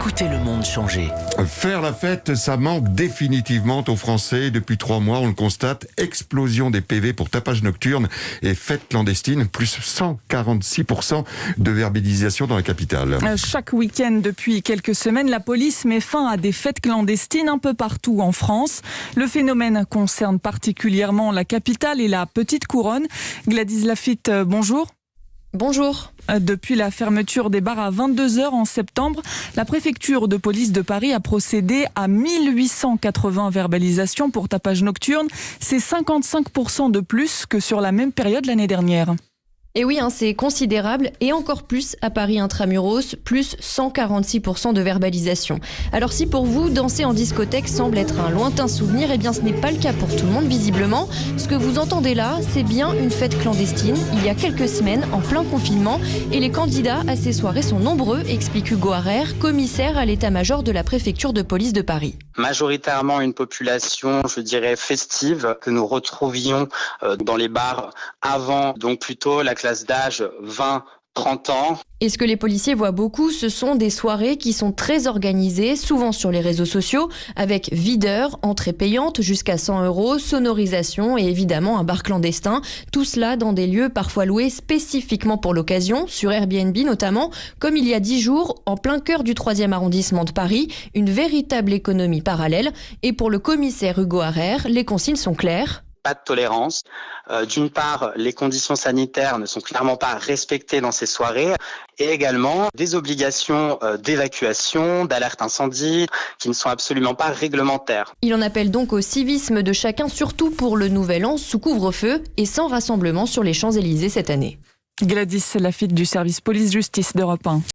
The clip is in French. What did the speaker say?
Écoutez le monde changer. Faire la fête, ça manque définitivement aux Français. Depuis 3 mois, on le constate, explosion des PV pour tapage nocturne et fêtes clandestines, plus 146% de verbalisation dans la capitale. Chaque week-end depuis quelques semaines, la police met fin à des fêtes clandestines un peu partout en France. Le phénomène concerne particulièrement la capitale et la petite couronne. Gladys Lafitte, bonjour. Bonjour. Depuis la fermeture des bars à 22h en septembre, la préfecture de police de Paris a procédé à 1880 verbalisations pour tapage nocturne. C'est 55% de plus que sur la même période l'année dernière. Et oui, c'est considérable, et encore plus à Paris intramuros, plus 146% de verbalisation. Alors si pour vous, danser en discothèque semble être un lointain souvenir, eh bien ce n'est pas le cas pour tout le monde visiblement. Ce que vous entendez là, c'est bien une fête clandestine, il y a quelques semaines, en plein confinement, et les candidats à ces soirées sont nombreux, explique Hugo Harrer, commissaire à l'état-major de la préfecture de police de Paris. Majoritairement une population, je dirais, festive, que nous retrouvions dans les bars avant, donc plutôt la classe d'âge 20-30 ans. Et ce que les policiers voient beaucoup, ce sont des soirées qui sont très organisées, souvent sur les réseaux sociaux, avec videurs, entrée payante jusqu'à 100 €, sonorisation et évidemment un bar clandestin. Tout cela dans des lieux parfois loués spécifiquement pour l'occasion, sur Airbnb notamment, comme il y a 10 jours, en plein cœur du 3e arrondissement de Paris, une véritable économie parallèle. Et pour le commissaire Hugo Harrer, les consignes sont claires. Pas de tolérance. D'une part, les conditions sanitaires ne sont clairement pas respectées dans ces soirées et également des obligations d'évacuation, d'alerte incendie qui ne sont absolument pas réglementaires. Il en appelle donc au civisme de chacun, surtout pour le nouvel an sous couvre-feu et sans rassemblement sur les Champs-Élysées cette année. Gladys Lafitte du service police-justice d'Europe 1.